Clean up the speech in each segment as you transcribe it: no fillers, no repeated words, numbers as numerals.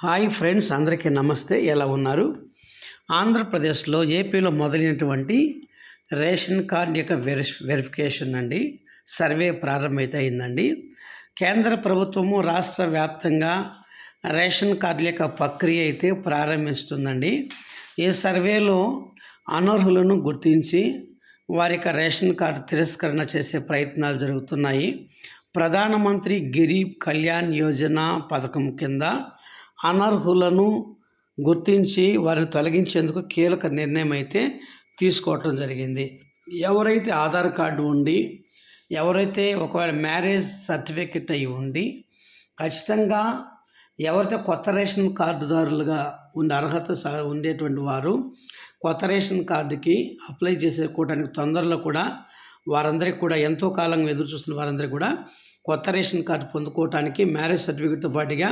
Hi friends, అందరికీ నమస్తే. ఎలా ఉన్నారు? ఆంధ్రప్రదేశ్లో ఏపీలో మొదలైనటువంటి రేషన్ కార్డ్ యొక్క వెరిఫికేషన్ అండి, సర్వే ప్రారంభమైతే అయిందండి. కేంద్ర ప్రభుత్వము రాష్ట్ర వ్యాప్తంగా రేషన్ కార్డుల యొక్క ప్రక్రియ అయితే ప్రారంభిస్తుందండి. ఈ సర్వేలో అనర్హులను గుర్తించి వారి యొక్క రేషన్ కార్డు తిరస్కరణ చేసే ప్రయత్నాలు జరుగుతున్నాయి. ప్రధానమంత్రి గరీబ్ కళ్యాణ్ యోజన పథకం కింద అనర్హులను గుర్తించి వారిని తొలగించేందుకు కీలక నిర్ణయం అయితే తీసుకోవటం జరిగింది. ఎవరైతే ఆధార్ కార్డు ఉండి, ఎవరైతే ఒకవేళ మ్యారేజ్ సర్టిఫికెట్ అయి ఉండి, ఖచ్చితంగా ఎవరైతే కొత్త రేషన్ కార్డుదారులుగా ఉండే అర్హత ఉండేటువంటి వారు కొత్త రేషన్ కార్డుకి అప్లై చేసుకోవడానికి తొందరలో కూడా వారందరికీ కూడా ఎంతో కాలంగా ఎదురు చూస్తున్న వారందరికీ కూడా కొత్త రేషన్ కార్డు పొందుకోవడానికి మ్యారేజ్ సర్టిఫికేట్తో పాటుగా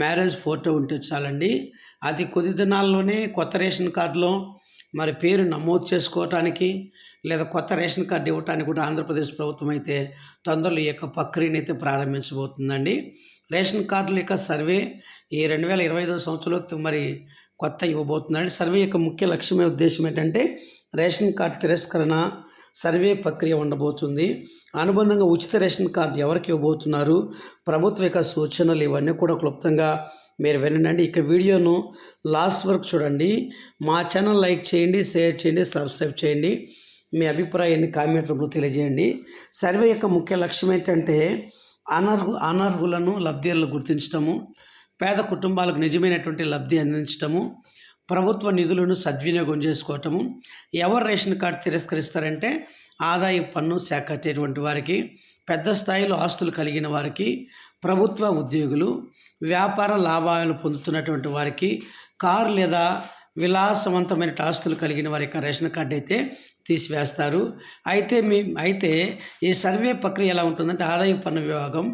మ్యారేజ్ ఫోటో ఉంటే చాలండి. అది కొద్ది దినాల్లోనే కొత్త రేషన్ కార్డులో మరి పేరు నమోదు చేసుకోవటానికి లేదా కొత్త రేషన్ కార్డు ఇవ్వడానికి కూడా ఆంధ్రప్రదేశ్ ప్రభుత్వం అయితే తొందరలో ఈ యొక్క ప్రక్రియను అయితే ప్రారంభించబోతుందండి. రేషన్ కార్డుల యొక్క సర్వే ఈ 2025 సంవత్సరంలో మరి కొత్త ఇవ్వబోతుందండి. సర్వే యొక్క ముఖ్య లక్ష్యమే ఉద్దేశం ఏంటంటే రేషన్ కార్డు తిరస్కరణ సర్వే ప్రక్రియ ఉండబోతుంది. అనుబంధంగా ఉచిత రేషన్ కార్డు ఎవరికి ఇవ్వబోతున్నారు, ప్రభుత్వ యొక్క సూచనలు, ఇవన్నీ కూడా క్లుప్తంగా మీరు వినండి. ఇక వీడియోను లాస్ట్ వరకు చూడండి. మా ఛానల్ లైక్ చేయండి, షేర్ చేయండి, సబ్స్క్రైబ్ చేయండి. మీ అభిప్రాయాన్ని కామెంట్ రూపంలో తెలియజేయండి. సర్వే యొక్క ముఖ్య లక్ష్యం ఏంటంటే అనర్హులను లబ్ధిదారులను గుర్తించడము, పేద కుటుంబాలకు నిజమైనటువంటి లబ్ధి అందించడము, ప్రభుత్వ నిధులను సద్వినియోగం చేసుకోవటము. ఎవరు రేషన్ కార్డు తిరస్కరిస్తారంటే ఆదాయ పన్ను శాఖ కట్టేటువంటి వారికి, పెద్ద స్థాయిలో ఆస్తులు కలిగిన వారికి, ప్రభుత్వ ఉద్యోగులు, వ్యాపార లాభాలను పొందుతున్నటువంటి వారికి, కారు లేదా విలాసవంతమైన ఆస్తులు కలిగిన వారి యొక్క రేషన్ కార్డు అయితే తీసివేస్తారు. అయితే ఈ సర్వే ప్రక్రియ ఎలా ఉంటుందంటే ఆదాయ పన్ను విభాగం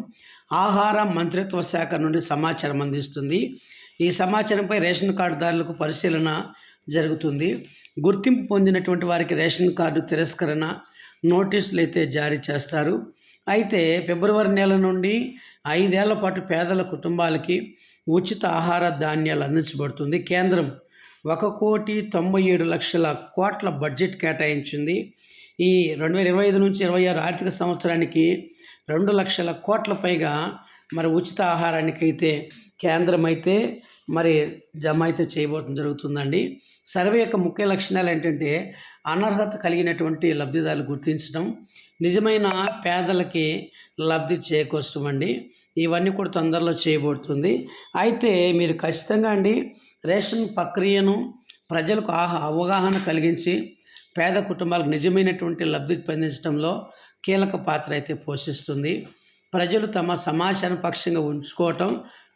ఆహార మంత్రిత్వ శాఖ నుండి సమాచారం అందిస్తుంది. ఈ సమాచారంపై రేషన్ కార్డుదారులకు పరిశీలన జరుగుతుంది. గుర్తింపు పొందినటువంటి వారికి రేషన్ కార్డు తిరస్కరణ నోటీసులు అయితే జారీ చేస్తారు. అయితే ఫిబ్రవరి నెల నుండి 5 ఏళ్ల పాటు పేదల కుటుంబాలకి ఉచిత ఆహార ధాన్యాలు అందించబడుతుంది. కేంద్రం 1,97,00,00,000 కోట్ల బడ్జెట్ కేటాయించింది. ఈ 2025 నుంచి 26 ఆర్థిక సంవత్సరానికి 2 లక్షల కోట్ల పైగా మరి ఉచిత ఆహారానికి అయితే కేంద్రం అయితే మరి జమ అయితే చేయబోతుంది జరుగుతుందండి. సర్వే యొక్క ముఖ్య లక్షణాలు ఏంటంటే అనర్హత కలిగినటువంటి లబ్ధిదారులు గుర్తించడం, నిజమైన పేదలకి లబ్ధి చేకూర్చడం అండి. ఇవన్నీ కూడా తొందరలో చేయబడుతుంది. అయితే మీరు ఖచ్చితంగా అండి రేషన్ ప్రక్రియను ప్రజలకు అవగాహన కలిగించి పేద కుటుంబాలకు నిజమైనటువంటి లబ్ధి పొందించడంలో కీలక పాత్ర అయితే పోషిస్తుంది. ప్రజలు తమ సమాచారం పక్షంగా ఉంచుకోవటం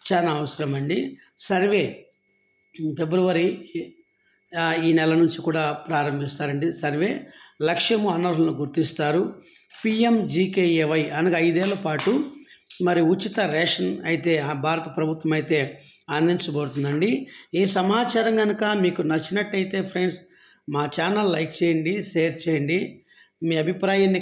చాలా అవసరం అండి. సర్వే ఫిబ్రవరి ఈ నెల నుంచి కూడా ప్రారంభిస్తారండి. సర్వే లక్ష్యము అనర్హులను గుర్తిస్తారు. PMGKAY అనగా 5 ఏళ్ల పాటు మరి ఉచిత రేషన్ అయితే భారత ప్రభుత్వం అయితే అందించబడుతుందండి. ఈ సమాచారం కనుక మీకు నచ్చినట్టయితే ఫ్రెండ్స్ మా ఛానల్ లైక్ చేయండి, షేర్ చేయండి. మీ అభిప్రాయాన్ని